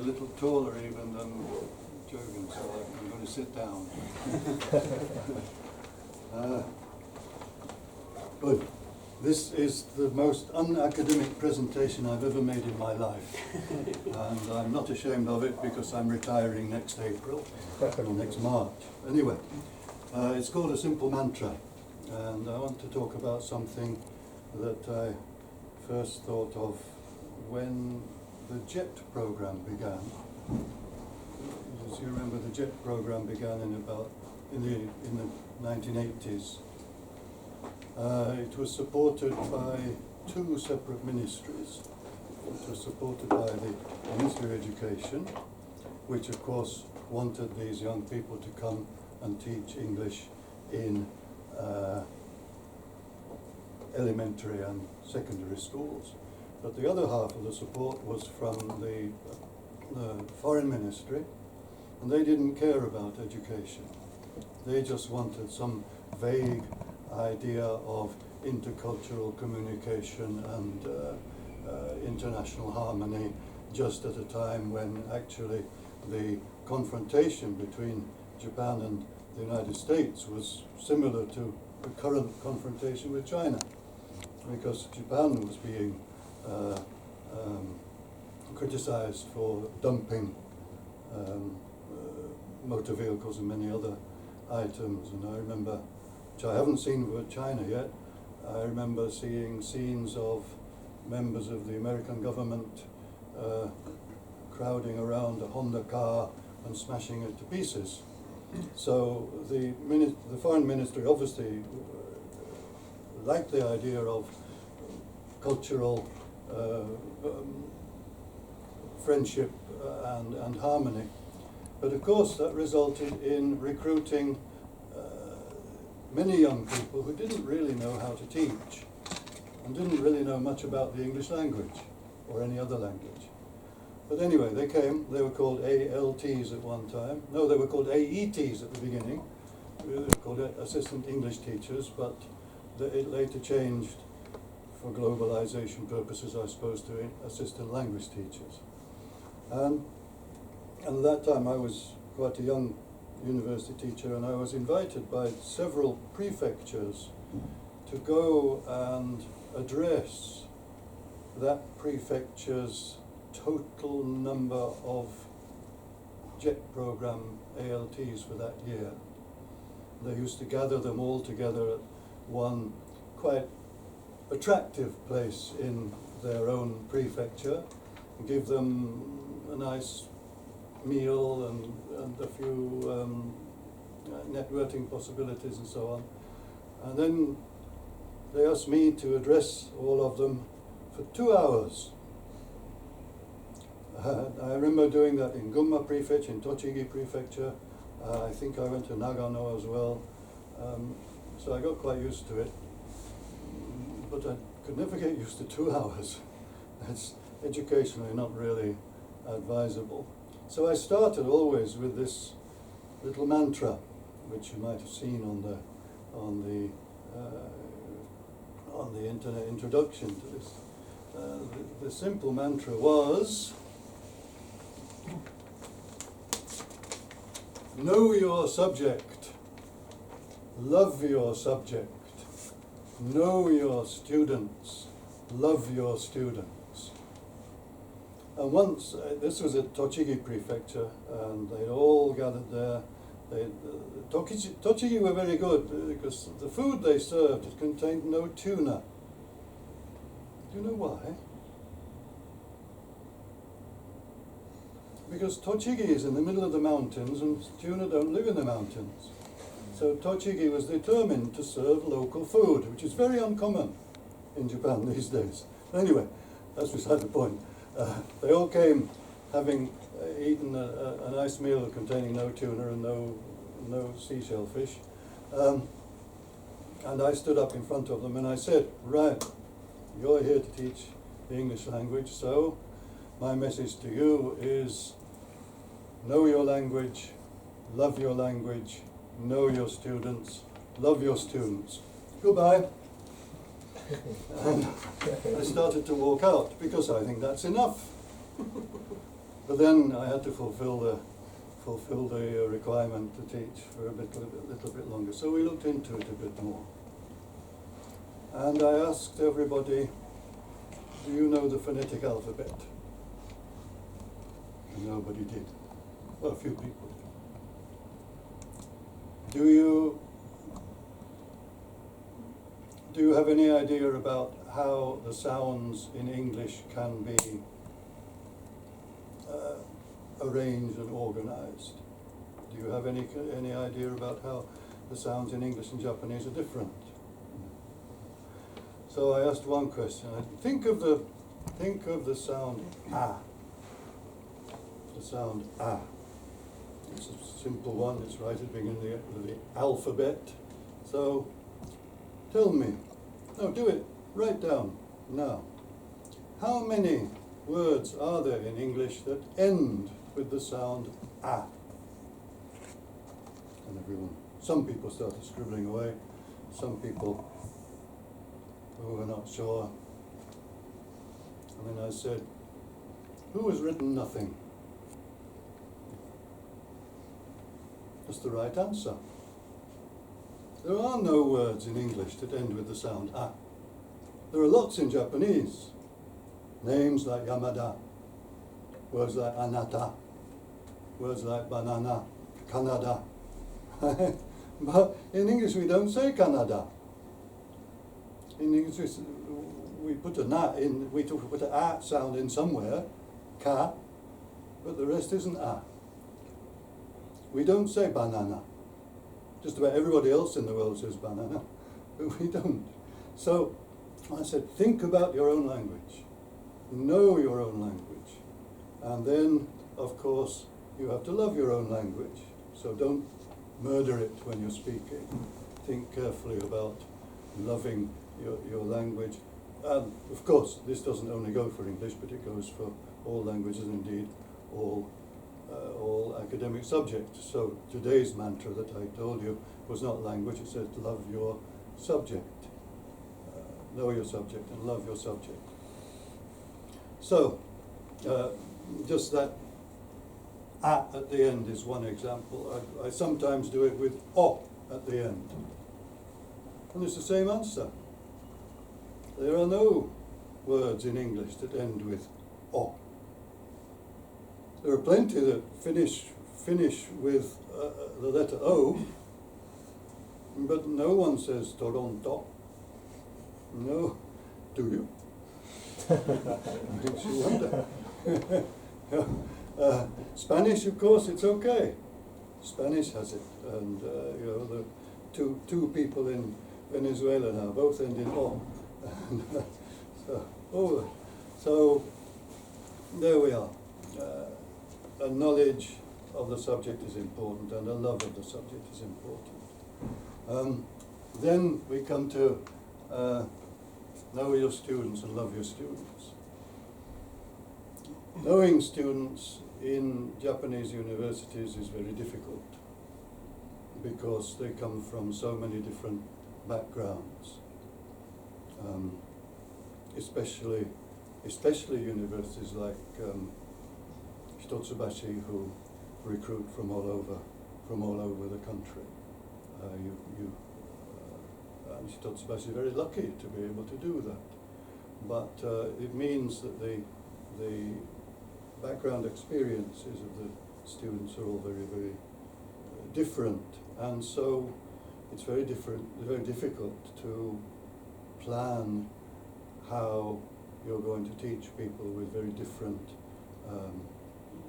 little taller even than Jürgen, so I'm going to sit down. Good. This is the most unacademic presentation I've ever made in my life. And I'm not ashamed of it because I'm retiring next April, or next March. Anyway, it's called A Simple Mantra. And I want to talk about something that I first thought of when the JET program began. As you remember, the JET program began in the 1980s. It was supported by two separate ministries. It was supported by the Ministry of Education, which of course wanted these young people to come and teach English in elementary and secondary schools. But the other half of the support was from the Foreign Ministry, and they didn't care about education. They just wanted some vague idea of intercultural communication and international harmony, just at a time when actually the confrontation between Japan and the United States was similar to the current confrontation with China, because Japan was being criticized for dumping motor vehicles and many other items. And I remember, which I haven't seen with China yet, I remember seeing scenes of members of the American government crowding around a Honda car and smashing it to pieces. So the Foreign Ministry obviously liked the idea of cultural friendship and harmony. But of course that resulted in recruiting many young people who didn't really know how to teach and didn't really know much about the English language or any other language. But anyway, they came. They were called ALTs at one time. No, they were called AETs at the beginning. They were called Assistant English Teachers, but it later changed for globalization purposes, I suppose, to Assistant Language Teachers. And at that time I was quite a young university teacher, and I was invited by several prefectures to go and address that prefecture's total number of JET program ALTs for that year. They used to gather them all together at one quite attractive place in their own prefecture, and give them a nice meal and a few networking possibilities and so on. And then they asked me to address all of them for 2 hours. I remember doing that in Gunma Prefecture, in Tochigi Prefecture. I think I went to Nagano as well. So I got quite used to it. But I could never get used to 2 hours. It's educationally not really advisable. So I started always with this little mantra, which you might have seen on the internet introduction to this. The simple mantra was: know your subject, love your subject, know your students, love your students. And once, this was at Tochigi Prefecture, and they'd all gathered there. Tochigi were very good because the food they served, it contained no tuna. Do you know why? Because Tochigi is in the middle of the mountains and tuna don't live in the mountains. So Tochigi was determined to serve local food, which is very uncommon in Japan these days. Anyway, that's beside the point. They all came having eaten a nice meal containing no tuna and no seashell fish. And I stood up in front of them and I said, right, you're here to teach the English language, so my message to you is know your language, love your language, know your students, love your students. Goodbye. And I started to walk out because I think that's enough. But then I had to fulfill the requirement to teach for a little bit longer. So we looked into it a bit more. And I asked everybody, do you know the phonetic alphabet? And nobody did. Well, a few people did. Do you have any idea about how the sounds in English can be arranged and organized? Do you have any idea about how the sounds in English and Japanese are different? So I asked one question. Think of the sound ah. The sound ah. It's a simple one. It's right at the beginning of the alphabet. So tell me. No, do it. Write down now. How many words are there in English that end with the sound ah? And some people started scribbling away. Some people who were not sure. And then I said, who has written nothing? That's the right answer. There are no words in English that end with the sound ah. There are lots in Japanese. Names like Yamada, words like anata, words like banana, Canada. But in English we don't say Canada. In English we put a na in, we put an a sound in somewhere, ka, but the rest isn't a. We don't say banana. Just about everybody else in the world says banana, but we don't. So I said, think about your own language. Know your own language. And then, of course, you have to love your own language. So don't murder it when you're speaking. Think carefully about loving your language. And of course, this doesn't only go for English, but it goes for all languages, indeed, all academic subjects. So today's mantra that I told you was not language, it says love your subject. Know your subject and love your subject. So, just that at the end is one example. I sometimes do it with o at the end. And it's the same answer. There are no words in English that end with o. There are plenty that finish with the letter O, but no one says Toronto. No, do you? Makes you wonder. Spanish, of course, it's okay. Spanish has it, and the two people in Venezuela now both end in O. So there we are. A knowledge of the subject is important, and a love of the subject is important. Then we come to know your students and love your students. Knowing students in Japanese universities is very difficult because they come from so many different backgrounds, especially universities like Hitotsubashi, who recruit from all over the country. And Hitotsubashi is very lucky to be able to do that. But it means that the background experiences of the students are all very, very different. And so it's very difficult to plan how you're going to teach people with very different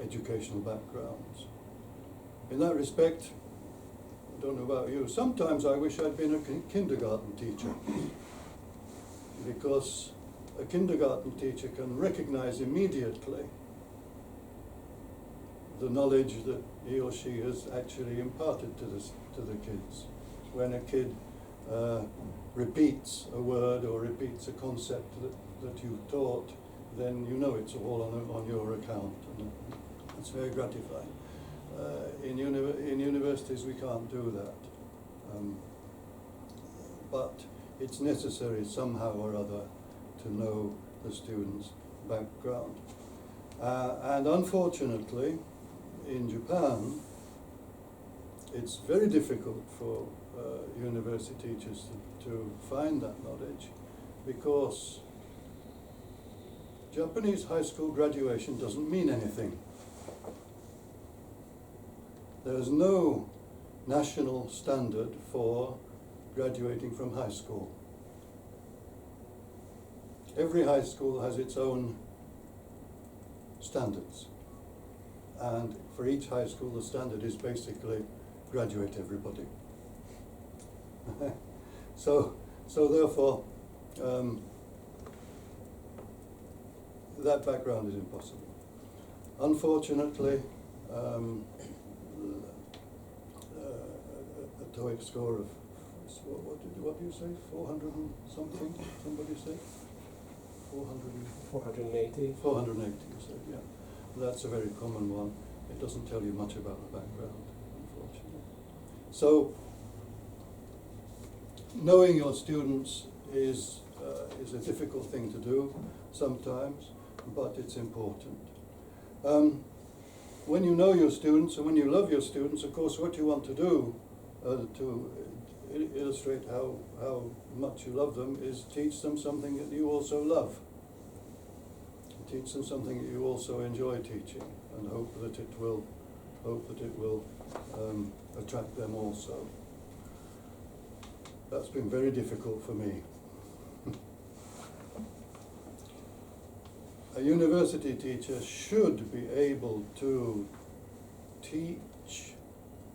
educational backgrounds. In that respect, I don't know about you, sometimes I wish I'd been a kindergarten teacher, because a kindergarten teacher can recognize immediately the knowledge that he or she has actually imparted to the kids. When a kid repeats a word or repeats a concept that you've taught, then you know it's all on your account, and it's very gratifying. In universities we can't do that, but it's necessary somehow or other to know the student's background. And unfortunately, in Japan, it's very difficult for university teachers to find that knowledge, because Japanese high school graduation doesn't mean anything. There's no national standard for graduating from high school. Every high school has its own standards, and for each high school the standard is basically graduate everybody. so therefore that background is impossible. Unfortunately, a TOEIC score of, what do you say, 400 and something, somebody said? 480. 480, you said, yeah. That's a very common one. It doesn't tell you much about the background, unfortunately. So, knowing your students is a difficult thing to do sometimes, but it's important. When you know your students and when you love your students, of course, what you want to do to illustrate how much you love them is teach them something that you also love. Teach them something that you also enjoy teaching, and hope that it will attract them also. That's been very difficult for me. A university teacher should be able to teach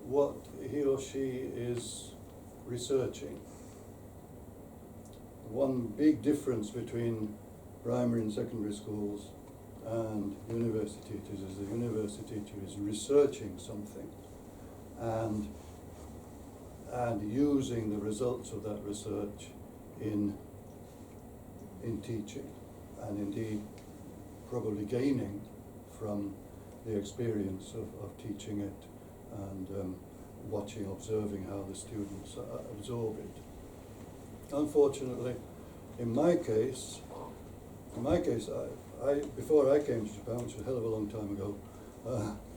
what he or she is researching. One big difference between primary and secondary schools and university teachers is the university teacher is researching something and using the results of that research in teaching, and indeed probably gaining from the experience of teaching it and observing how the students absorb it. Unfortunately, in my case, I before I came to Japan, which was a hell of a long time ago,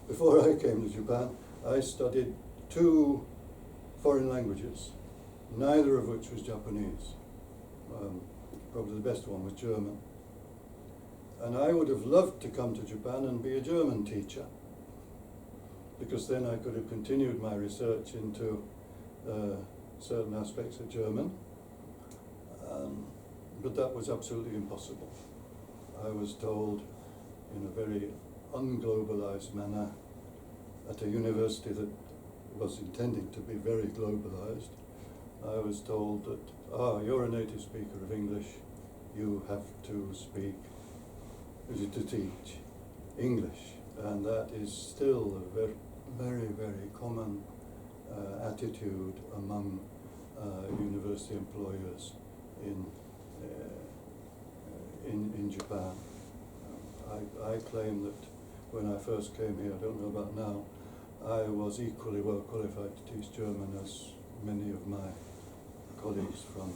before I came to Japan, I studied 2 foreign languages, neither of which was Japanese. Probably the best one was German. And I would have loved to come to Japan and be a German teacher, because then I could have continued my research into certain aspects of German. But that was absolutely impossible. I was told in a very unglobalized manner at a university that was intending to be very globalized. I was told that, you're a native speaker of English, you have to teach English. And that is still a very, very, very common attitude among university employers in Japan. I claim that when I first came here, I don't know about now, I was equally well qualified to teach German as many of my colleagues from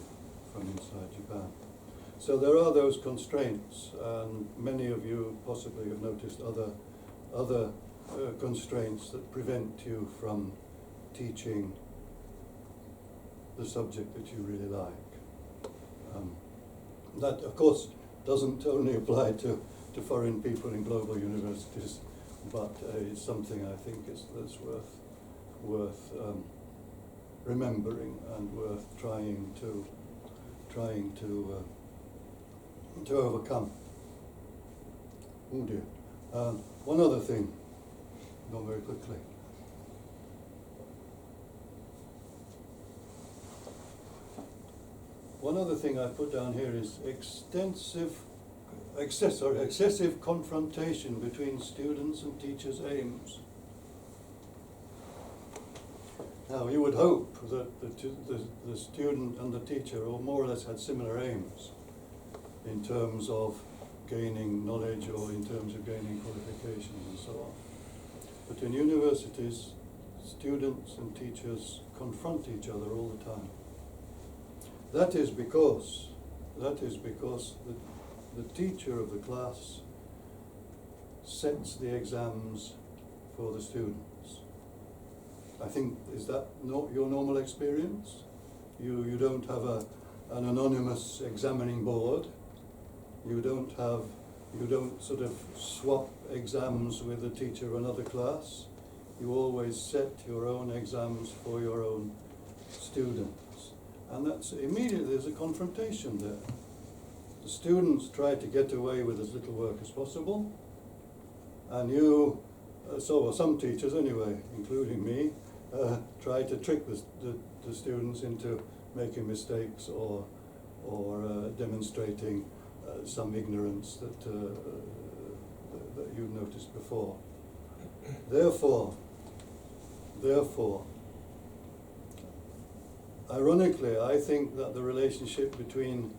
inside Japan. So there are those constraints, and many of you possibly have noticed other constraints that prevent you from teaching the subject that you really like. That, of course, doesn't only apply to foreign people in global universities, but it's something I think that's worth remembering and worth trying to overcome. Oh dear. One other thing, going very quickly. One other thing I put down here is excessive confrontation between students and teachers' aims. Now, you would hope that the student and the teacher more or less had similar aims in terms of gaining knowledge or in terms of gaining qualifications and so on. But in universities, students and teachers confront each other all the time. That is because the teacher of the class sets the exams for the students. I think, is that not your normal experience? You don't have an anonymous examining board. You don't sort of swap exams with a teacher of another class. You always set your own exams for your own students. And that's immediately, there's a confrontation there. The students try to get away with as little work as possible, and you, some teachers anyway, including me, try to trick the students into making mistakes or demonstrating some ignorance that you noticed before. Therefore, ironically, I think that the relationship between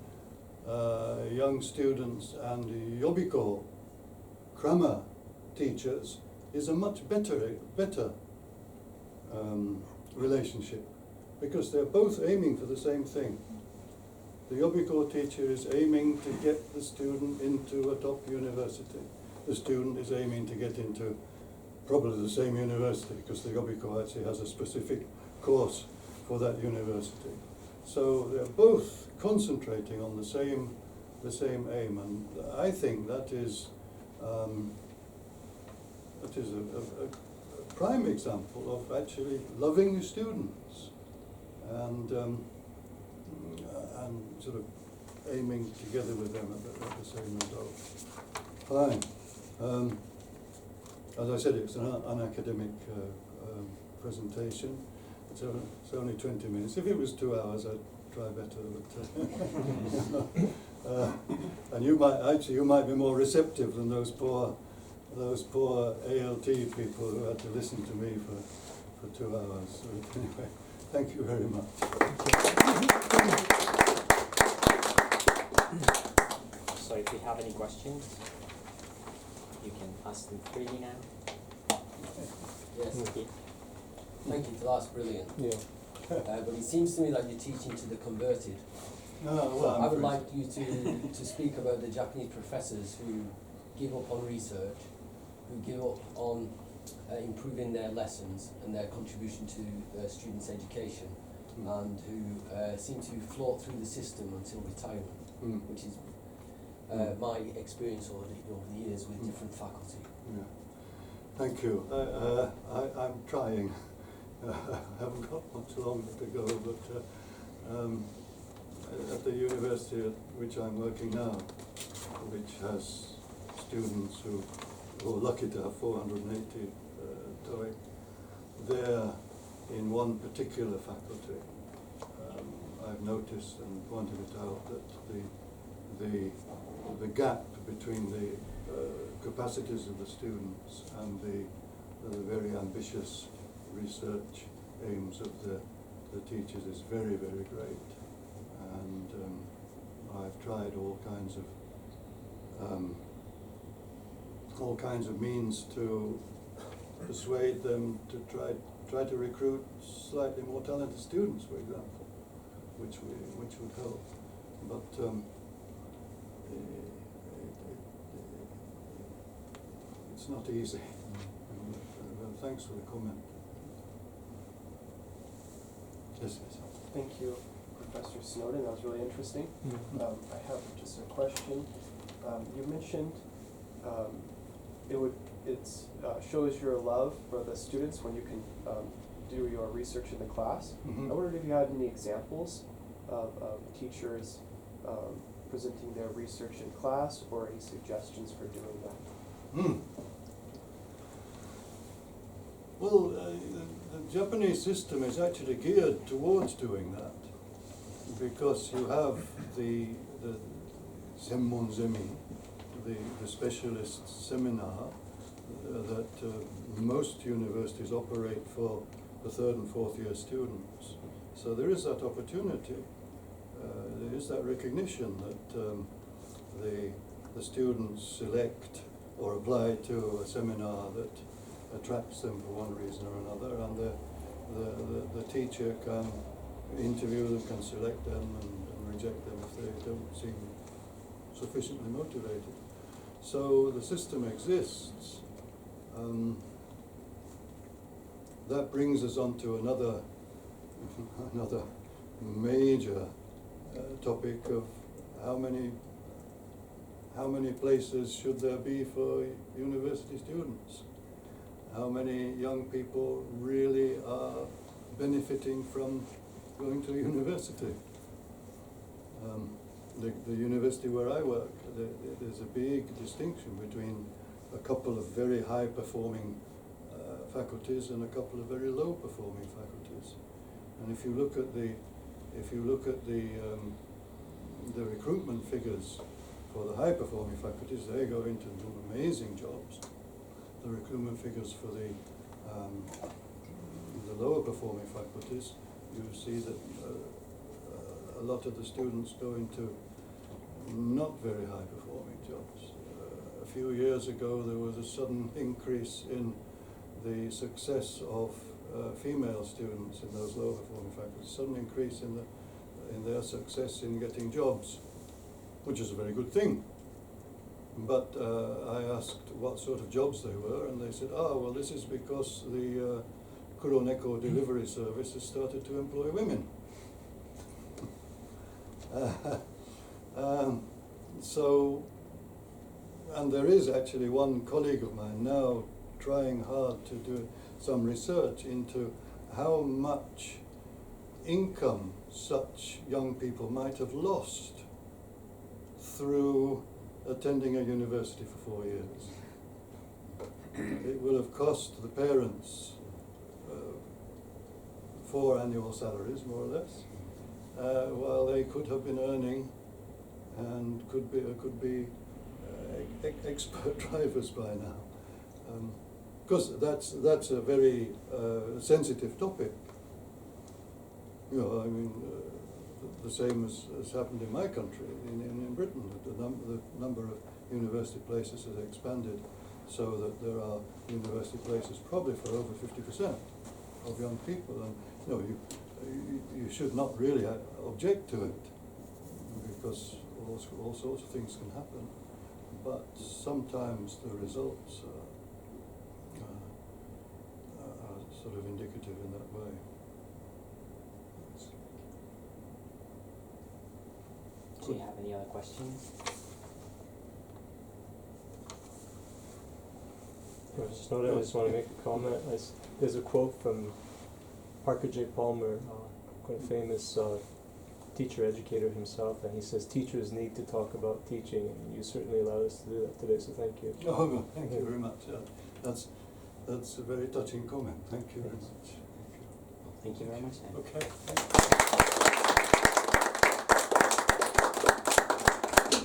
young students and Yobiko grammar teachers is a much better relationship, because they're both aiming for the same thing. The Yobiko teacher is aiming to get the student into a top university. The student is aiming to get into probably the same university, because the Yobiko actually has a specific course for that university. So they're both concentrating on the same aim, and I think that is a prime example of actually loving your students and sort of aiming together with them at the same result. Fine. As I said, it's an unacademic presentation. It's only 20 minutes. If it was 2 hours, I'd try better. But, and you might be more receptive than those poor ALT people who had to listen to me for 2 hours. So anyway, thank you very much. So if you have any questions, you can ask them freely now. Yes. Okay. Thank you, that's brilliant. Yeah. But it seems to me like you're teaching to the converted. Well, I would like you to speak about the Japanese professors who give up on research, who give up on improving their lessons and their contribution to students' education, and who seem to float through the system until retirement, which is my experience over the years with different faculty. Yeah. Thank you. I'm trying. I haven't got much longer to go, but at the university at which I'm working now, which has students who are lucky to have 480 TOEIC, they're in one particular faculty. I've noticed and pointed it out that the gap between the capacities of the students and the very ambitious research aims of the teachers is very, very great. And I've tried all kinds of means to persuade them to try to recruit slightly more talented students, for example, which would help. But it's not easy. Thanks for the comment. Yes, yes. Thank you, Professor Snowden. That was really interesting. I have just a question. You mentioned it shows your love for the students when you can do your research in the class. Mm-hmm. I wondered if you had any examples of teachers presenting their research in class, or any suggestions for doing that. Well, the Japanese system is actually geared towards doing that, because you have the Senmon Zemi, the specialist seminar that most universities operate for the 3rd and 4th year students. So there is that opportunity. There is that recognition that the students select or apply to a seminar that attracts them for one reason or another, and the teacher can interview them, can select them and reject them if they don't seem sufficiently motivated. So the system exists. That brings us on to another major topic of how many places should there be for university students? How many young people really are benefiting from going to university? The university where I work, there's a big distinction between a couple of very high-performing faculties and a couple of very low-performing faculties. And if you look at the recruitment figures for the high-performing faculties, they go into do amazing jobs. The recruitment figures for the lower-performing faculties, you see that a lot of the students go into not very high-performing jobs. A few years ago, there was a sudden increase in the success of female students in those lower-performing faculties. Sudden increase in their success in getting jobs, which is a very good thing. But I asked what sort of jobs they were, and they said, well, this is because the Kuroneko delivery service has started to employ women. And there is actually one colleague of mine now trying hard to do some research into how much income such young people might have lost through attending a university for 4 years. It will have cost the parents 4 annual salaries, more or less, while they could have been earning and could be expert drivers by now. Because that's a very sensitive topic. You know, I mean, the same as happened in my country, in Britain. The number of university places has expanded so that there are university places probably for over 50% of young people. And you know, you should not really object to it, because all sorts of things can happen. But sometimes the results are sort of indicative in that way. Do you have any other questions? Professor Snowden, I just want to make a comment. There's a quote from Parker J. Palmer, quite a famous teacher educator himself, and he says teachers need to talk about teaching, and you certainly allowed us to do that today, so thank you. Oh, well, thank you very much. That's a very touching comment. Thank you very much. Thank you very much, then. Okay. Thank you.